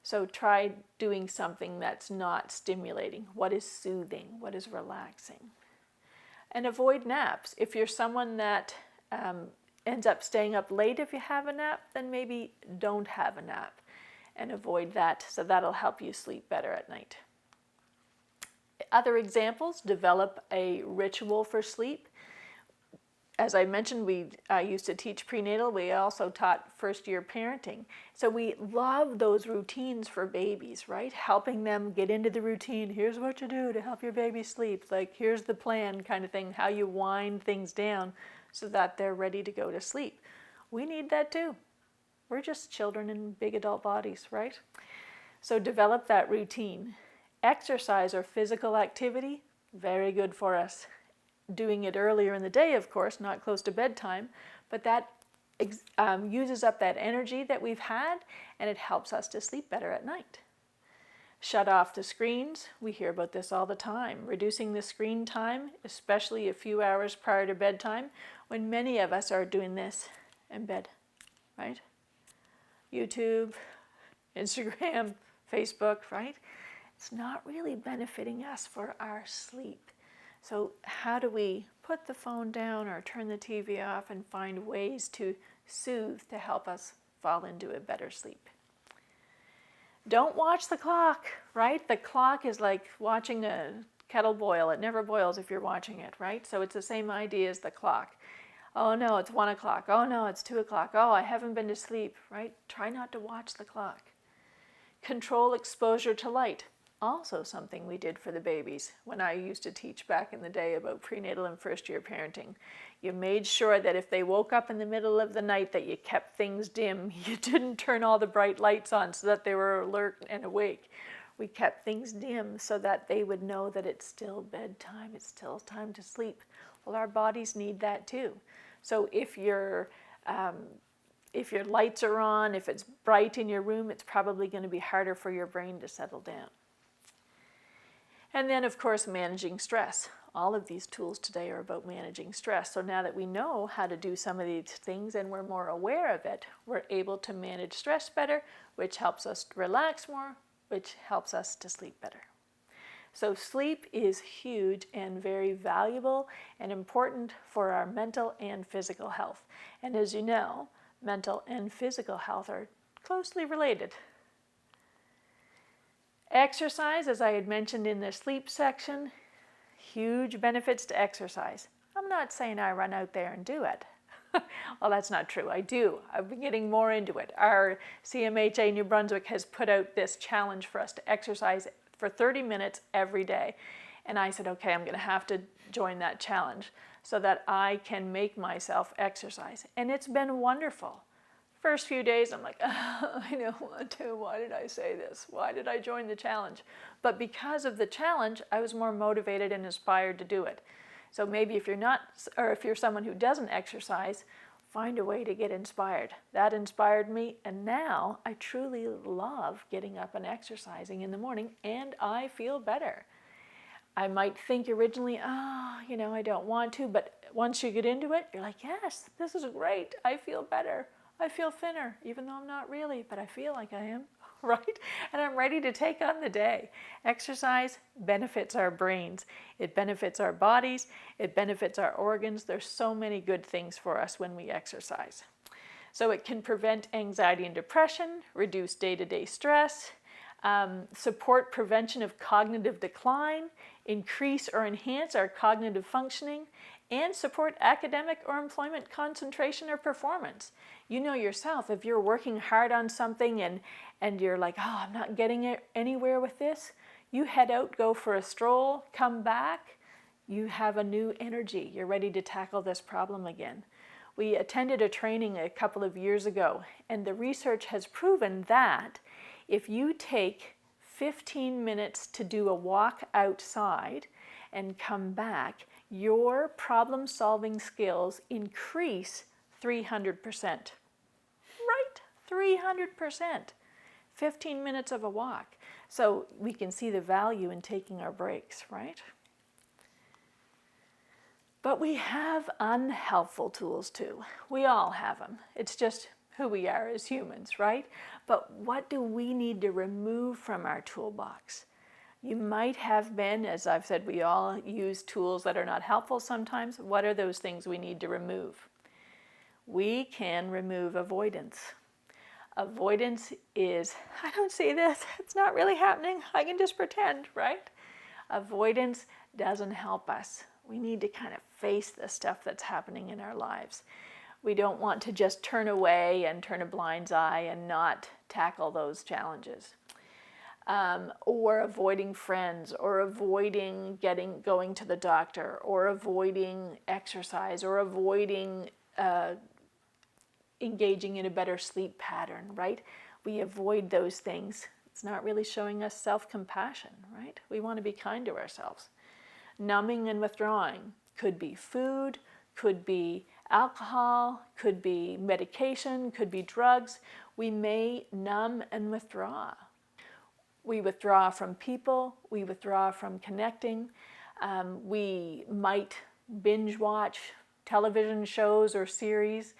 So try doing something that's not stimulating. What is soothing? What is relaxing? And avoid naps. If you're someone that ends up staying up late if you have a nap, then maybe don't have a nap and avoid that, so that'll help you sleep better at night. Other examples, develop a ritual for sleep. As I mentioned, we used to teach prenatal. We also taught first-year parenting. So we love those routines for babies, right? Helping them get into the routine. Here's what you do to help your baby sleep. Like, here's the plan kind of thing, how you wind things down so that they're ready to go to sleep. We need that too. We're just children in big adult bodies, right? So develop that routine. Exercise or physical activity, very good for us. Doing it earlier in the day, of course, not close to bedtime, but that uses up that energy that we've had, and it helps us to sleep better at night. Shut off the screens. We hear about this all the time. Reducing the screen time, especially a few hours prior to bedtime, when many of us are doing this in bed, right? YouTube, Instagram, Facebook, right? It's not really benefiting us for our sleep. So how do we put the phone down or turn the TV off and find ways to soothe to help us fall into a better sleep? Don't watch the clock, right? The clock is like watching a kettle boil. It never boils if you're watching it, right? So it's the same idea as the clock. Oh no, it's 1 o'clock. Oh no, it's 2 o'clock. Oh, I haven't been to sleep, right? Try not to watch the clock. Control exposure to light. Also something we did for the babies when I used to teach back in the day about prenatal and first year parenting. You made sure that if they woke up in the middle of the night that you kept things dim. You didn't turn all the bright lights on so that they were alert and awake. We kept things dim so that they would know that it's still bedtime, it's still time to sleep. Well, our bodies need that too. So if your lights are on, if it's bright in your room, it's probably going to be harder for your brain to settle down. And then, of course, managing stress. All of these tools today are about managing stress. So now that we know how to do some of these things and we're more aware of it, we're able to manage stress better, which helps us relax more, which helps us to sleep better. So sleep is huge and very valuable and important for our mental and physical health. And as you know, mental and physical health are closely related. Exercise, as I had mentioned in the sleep section, huge benefits to exercise. I'm not saying I run out there and do it. Well, that's not true. I do. I've been getting more into it. Our CMHA New Brunswick has put out this challenge for us to exercise for 30 minutes every day. And I said, okay, I'm going to have to join that challenge so that I can make myself exercise. And it's been wonderful. First few days, I'm like, oh, I don't want to. Why did I say this? Why did I join the challenge? But because of the challenge, I was more motivated and inspired to do it. So maybe if you're not, or if you're someone who doesn't exercise, find a way to get inspired. That inspired me, and now I truly love getting up and exercising in the morning, and I feel better. I might think originally, I don't want to, but once you get into it, you're like, yes, this is great. I feel better. I feel thinner, even though I'm not really, but I feel like I am, right? And I'm ready to take on the day. Exercise benefits our brains. It benefits our bodies. It benefits our organs. There's so many good things for us when we exercise. So it can prevent anxiety and depression, reduce day-to-day stress, support prevention of cognitive decline, increase or enhance our cognitive functioning, and support academic or employment concentration or performance. You know yourself, if you're working hard on something and you're like, oh, I'm not getting anywhere with this, you head out, go for a stroll, come back, you have a new energy. You're ready to tackle this problem again. We attended a training a couple of years ago, and the research has proven that if you take 15 minutes to do a walk outside and come back, your problem-solving skills increase 300%. Right? 300%. 15 minutes of a walk. So we can see the value in taking our breaks, right? But we have unhelpful tools too. We all have them. It's just who we are as humans, right? But what do we need to remove from our toolbox? You might have been, as I've said, we all use tools that are not helpful sometimes. What are those things we need to remove? We can remove avoidance. Avoidance is, I don't see this, it's not really happening, I can just pretend, right? Avoidance doesn't help us. We need to kind of face the stuff that's happening in our lives. We don't want to just turn away and turn a blind eye and not tackle those challenges. Or avoiding friends, or avoiding going to the doctor, or avoiding exercise, or avoiding engaging in a better sleep pattern, right? We avoid those things. It's not really showing us self-compassion, right? We want to be kind to ourselves. Numbing and withdrawing could be food, could be alcohol, could be medication, could be drugs. We may numb and withdraw. We withdraw from people, we withdraw from connecting. We might binge watch television shows or series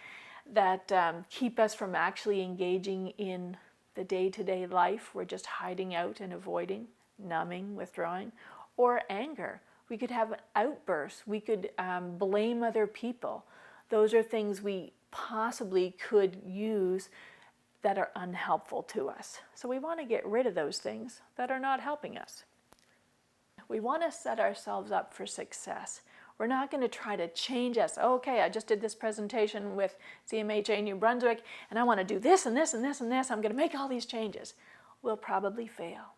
that keep us from actually engaging in the day-to-day life we're just hiding out and avoiding, numbing, withdrawing, or anger. We could have an outburst. We could blame other people. Those are things we possibly could use that are unhelpful to us. So we want to get rid of those things that are not helping us. We want to set ourselves up for success. We're not going to try to change us. Okay, I just did this presentation with CMHA New Brunswick, and I want to do this and this and this and this. I'm going to make all these changes. We'll probably fail.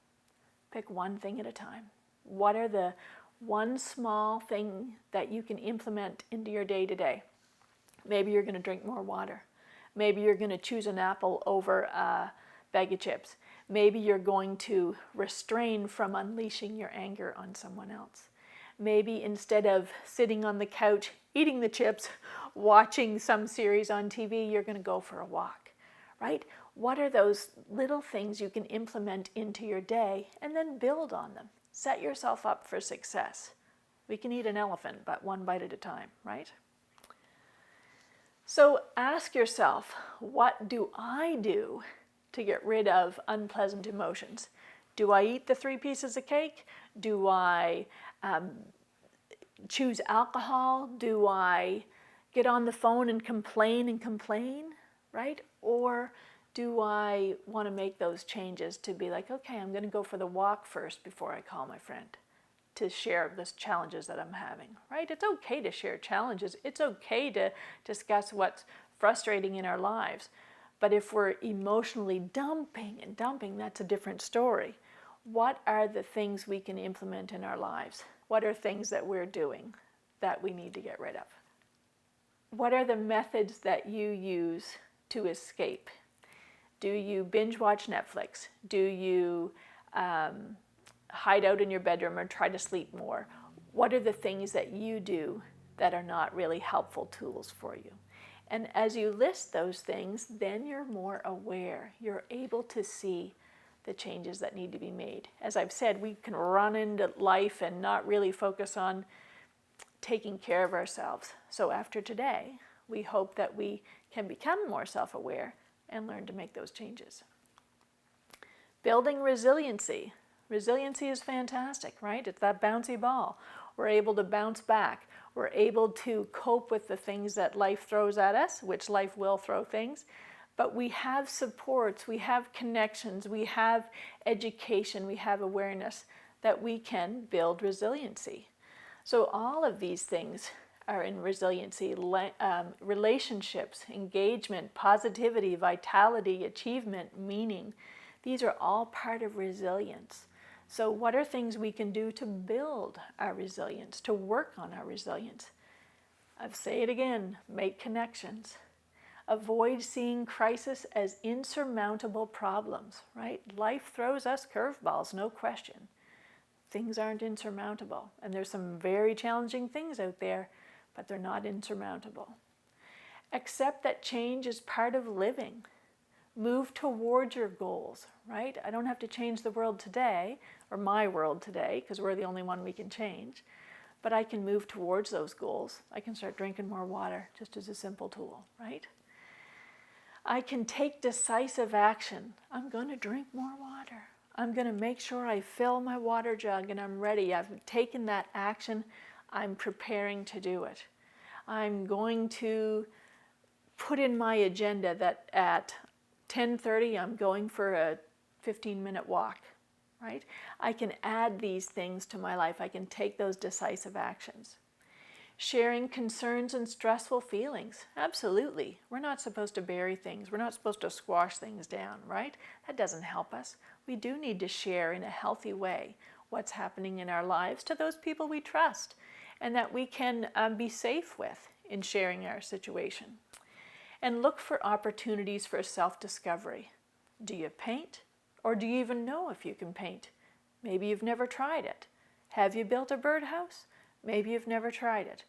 Pick one thing at a time. What are the one small thing that you can implement into your day-to-day? Maybe you're going to drink more water. Maybe you're going to choose an apple over a bag of chips. Maybe you're going to restrain from unleashing your anger on someone else. Maybe instead of sitting on the couch, eating the chips, watching some series on TV, you're going to go for a walk, right? What are those little things you can implement into your day and then build on them? Set yourself up for success. We can eat an elephant, but one bite at a time, right? So ask yourself, what do I do to get rid of unpleasant emotions? Do I eat the 3 pieces of cake? Do I choose alcohol? Do I get on the phone and complain, right? Or do I want to make those changes to be like, okay, I'm going to go for the walk first before I call my friend to share the challenges that I'm having, right? It's okay to share challenges. It's okay to discuss what's frustrating in our lives. But if we're emotionally dumping, that's a different story. What are the things we can implement in our lives? What are things that we're doing that we need to get rid of? What are the methods that you use to escape? Do you binge watch Netflix? Do you hide out in your bedroom or try to sleep more? What are the things that you do that are not really helpful tools for you? And as you list those things, then you're more aware. You're able to see the changes that need to be made. As I've said, we can run into life and not really focus on taking care of ourselves. So after today, we hope that we can become more self-aware and learn to make those changes. Building resiliency. Resiliency is fantastic, right? It's that bouncy ball. We're able to bounce back. We're able to cope with the things that life throws at us, which life will throw things. But we have supports, we have connections, we have education, we have awareness that we can build resiliency. So all of these things are in resiliency. Relationships, engagement, positivity, vitality, achievement, meaning. These are all part of resilience. So what are things we can do to build our resilience, to work on our resilience? I'll say it again, make connections. Avoid seeing crisis as insurmountable problems, right? Life throws us curveballs, no question. Things aren't insurmountable. And there's some very challenging things out there, but they're not insurmountable. Accept that change is part of living. Move towards your goals, right? I don't have to change the world today, or my world today, because we're the only one we can change. But I can move towards those goals. I can start drinking more water, just as a simple tool, right? I can take decisive action. I'm going to drink more water. I'm going to make sure I fill my water jug and I'm ready. I've taken that action. I'm preparing to do it. I'm going to put in my agenda that at 10:30 I'm going for a 15-minute walk, right? I can add these things to my life. I can take those decisive actions. Sharing concerns and stressful feelings. Absolutely. We're not supposed to bury things. We're not supposed to squash things down, right? That doesn't help us. We do need to share in a healthy way what's happening in our lives to those people we trust and that we can be safe with in sharing our situation. And look for opportunities for self-discovery. Do you paint? Or do you even know if you can paint? Maybe you've never tried it. Have you built a birdhouse? Maybe you've never tried it.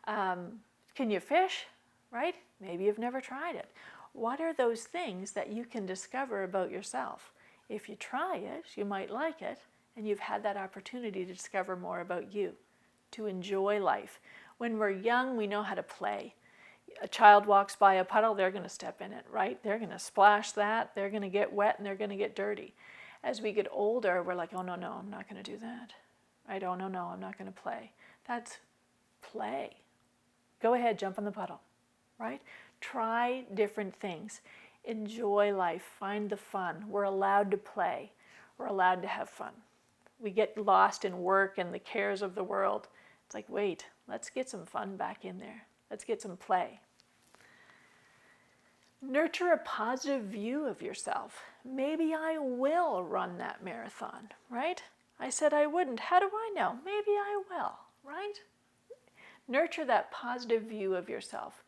Can you fish? Right? Maybe you've never tried it. What are those things that you can discover about yourself? If you try it, you might like it, and you've had that opportunity to discover more about you, to enjoy life. When we're young, we know how to play. A child walks by a puddle, they're going to step in it, right? They're going to splash that, they're going to get wet, and they're going to get dirty. As we get older, we're like, oh, no, I'm not going to do that. Right? Oh, no, I'm not going to play. That's play. Go ahead, jump in the puddle, right? Try different things. Enjoy life. Find the fun. We're allowed to play. We're allowed to have fun. We get lost in work and the cares of the world. It's like, wait, let's get some fun back in there. Let's get some play. Nurture a positive view of yourself. Maybe I will run that marathon, right? I said I wouldn't. How do I know? Maybe I will, right? Nurture that positive view of yourself.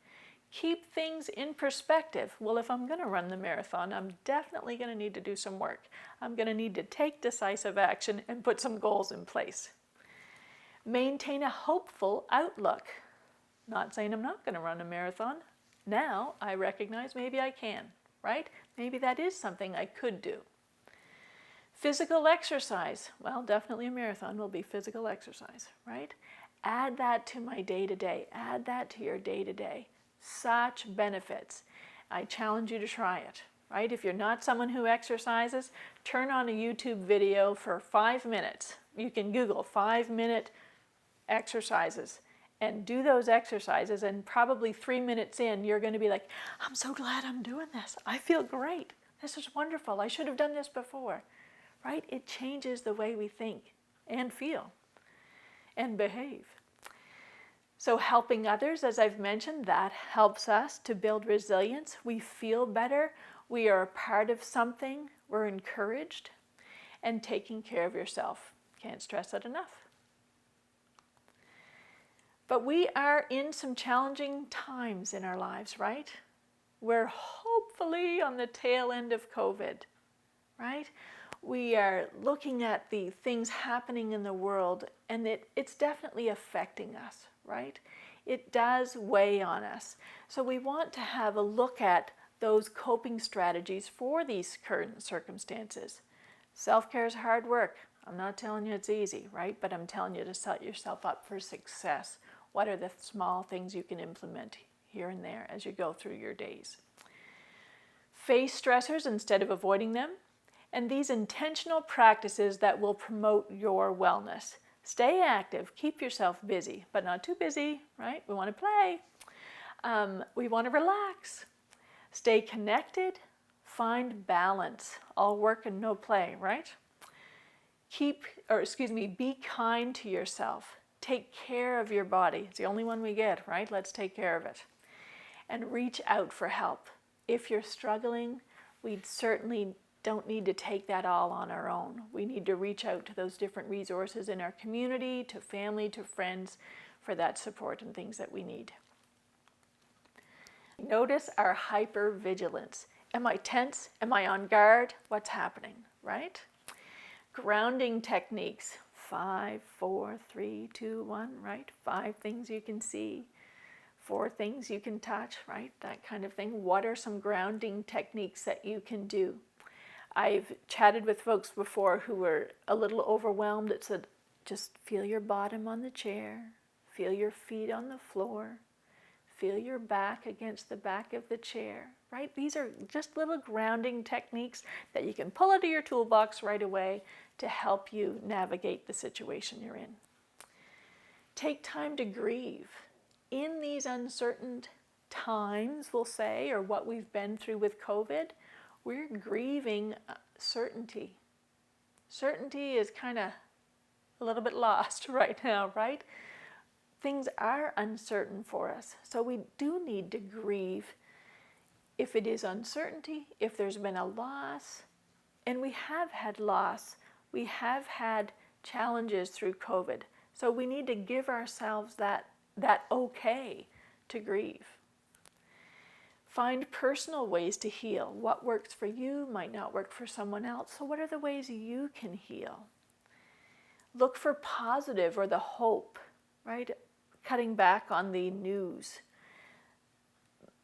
Keep things in perspective. Well, if I'm going to run the marathon, I'm definitely going to need to do some work. I'm going to need to take decisive action and put some goals in place. Maintain a hopeful outlook. Not saying I'm not going to run a marathon. Now I recognize maybe I can, right? Maybe that is something I could do. Physical exercise. Well, definitely a marathon will be physical exercise, right? Add that to my day-to-day. Add that to your day-to-day. Such benefits. I challenge you to try it, right? If you're not someone who exercises, turn on a YouTube video for 5 minutes. You can Google 5-minute exercises and do those exercises, and probably 3 minutes in, you're going to be like, I'm so glad I'm doing this. I feel great. This is wonderful. I should have done this before, right? It changes the way we think and feel and behave. So helping others, as I've mentioned, that helps us to build resilience. We feel better. We are a part of something. We're encouraged. And taking care of yourself. Can't stress that enough. But we are in some challenging times in our lives, right? We're hopefully on the tail end of COVID, right? We are looking at the things happening in the world, and it's definitely affecting us, right? It does weigh on us. So we want to have a look at those coping strategies for these current circumstances. Self-care is hard work. I'm not telling you it's easy, right? But I'm telling you to set yourself up for success. What are the small things you can implement here and there as you go through your days? Face stressors instead of avoiding them. And these intentional practices that will promote your wellness. Stay active, keep yourself busy, but not too busy, right? We want to play. We want to relax. Stay connected, find balance. All work and no play, right? Be kind to yourself. Take care of your body. It's the only one we get, right? Let's take care of it. And reach out for help. If you're struggling, we certainly don't need to take that all on our own. We need to reach out to those different resources in our community, to family, to friends, for that support and things that we need. Notice our hypervigilance. Am I tense? Am I on guard? What's happening, right? Grounding techniques. 5, 4, 3, 2, 1, right? 5 things you can see. 4 things you can touch, right? That kind of thing. What are some grounding techniques that you can do? I've chatted with folks before who were a little overwhelmed. It said, just feel your bottom on the chair, feel your feet on the floor, feel your back against the back of the chair, right? These are just little grounding techniques that you can pull out of your toolbox right away to help you navigate the situation you're in. Take time to grieve. In these uncertain times, we'll say, or what we've been through with COVID, we're grieving certainty. Certainty is kind of a little bit lost right now, right? Things are uncertain for us, so we do need to grieve if it is uncertainty, if there's been a loss, and we have had loss. We have had challenges through COVID, so we need to give ourselves that okay to grieve. Find personal ways to heal. What works for you might not work for someone else, so what are the ways you can heal? Look for positive or the hope, right? Cutting back on the news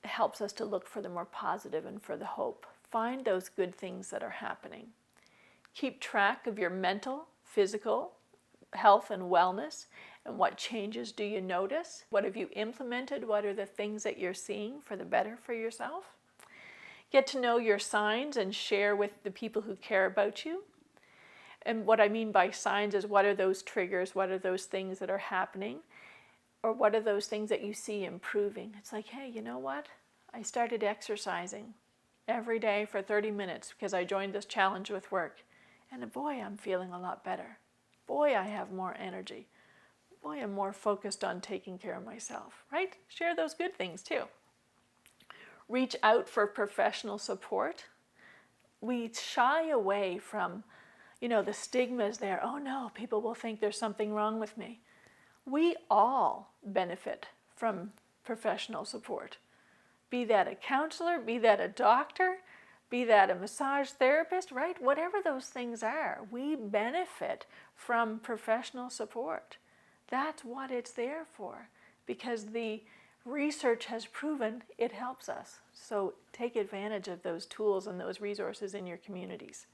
helps us to look for the more positive and for the hope. Find those good things that are happening. Keep track of your mental, physical health and wellness, And what changes do you notice? What have you implemented? What are the things that you're seeing for the better for yourself? Get to know your signs and share with the people who care about you. And what I mean by signs is, what are those triggers? What are those things that are happening? Or what are those things that you see improving? It's like, hey, you know what? I started exercising every day for 30 minutes because I joined this challenge with work. And boy, I'm feeling a lot better. Boy, I have more energy. Boy, I'm more focused on taking care of myself, right? Share those good things too. Reach out for professional support. We shy away from, the stigmas there. Oh no, people will think there's something wrong with me. We all benefit from professional support. Be that a counselor, be that a doctor, be that a massage therapist, right? Whatever those things are, we benefit from professional support. That's what it's there for, because the research has proven it helps us. So take advantage of those tools and those resources in your communities.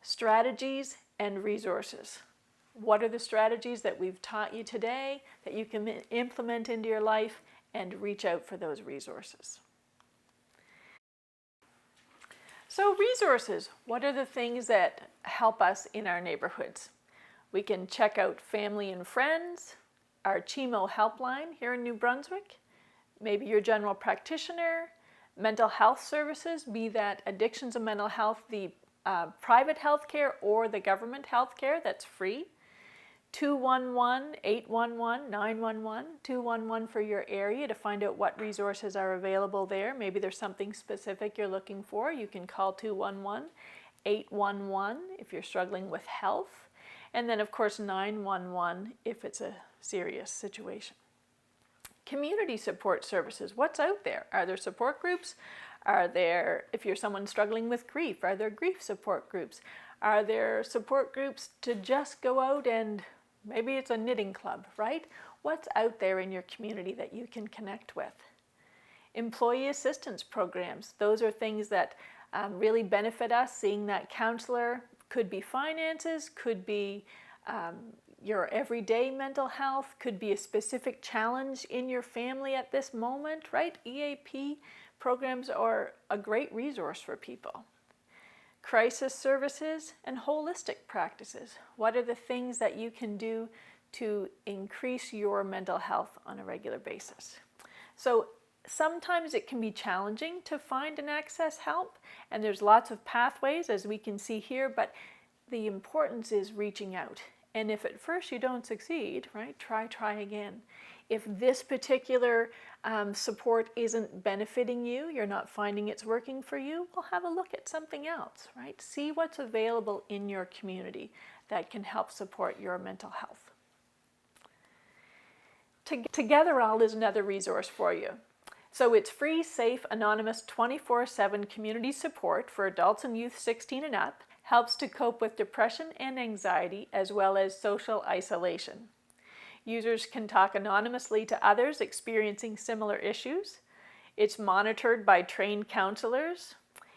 Strategies and resources. What are the strategies that we've taught you today that you can implement into your life, and reach out for those resources? So resources, what are the things that help us in our neighborhoods? We can check out Family and Friends, our CHIMO helpline here in New Brunswick, maybe your general practitioner, mental health services, be that addictions and mental health, the private health care or the government health care that's free. 211, 811, 911, 211 for your area to find out what resources are available there. Maybe there's something specific you're looking for. You can call 211, 811 if you're struggling with health. And then of course 911 if it's a serious situation. Community support services, what's out there? Are there support groups? Are there, if you're someone struggling with grief, are there grief support groups? Are there support groups to just go out and maybe it's a knitting club, right? What's out there in your community that you can connect with? Employee assistance programs, those are things that really benefit us. Seeing that counselor, could be finances, could be your everyday mental health, could be a specific challenge in your family at this moment, right? EAP programs are a great resource for people. Crisis services and holistic practices. What are the things that you can do to increase your mental health on a regular basis? So sometimes it can be challenging to find and access help, and there's lots of pathways as we can see here, but the importance is reaching out. And if at first you don't succeed, right, try again. If this particular support isn't benefiting you, you're not finding it's working for you, well, have a look at something else, right? See what's available in your community that can help support your mental health. Together All is another resource for you. So it's free, safe, anonymous, 24/7 community support for adults and youth 16 and up, helps to cope with depression and anxiety as well as social isolation. Users can talk anonymously to others experiencing similar issues. It's monitored by trained counselors.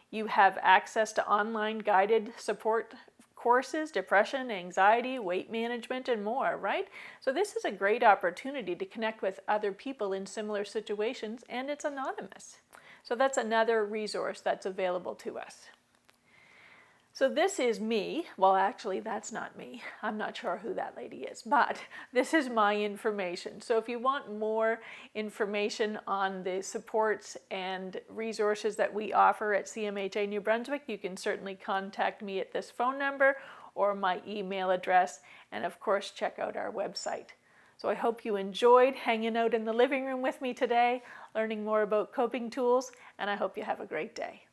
You have access to online guided support courses, depression, anxiety, weight management, and more, right? So this is a great opportunity to connect with other people in similar situations, and it's anonymous. So that's another resource that's available to us. So this is me. Well, actually, that's not me. I'm not sure who that lady is, but this is my information. So if you want more information on the supports and resources that we offer at CMHA New Brunswick, you can certainly contact me at this phone number or my email address, and of course, check out our website. So I hope you enjoyed hanging out in the living room with me today, learning more about coping tools, and I hope you have a great day.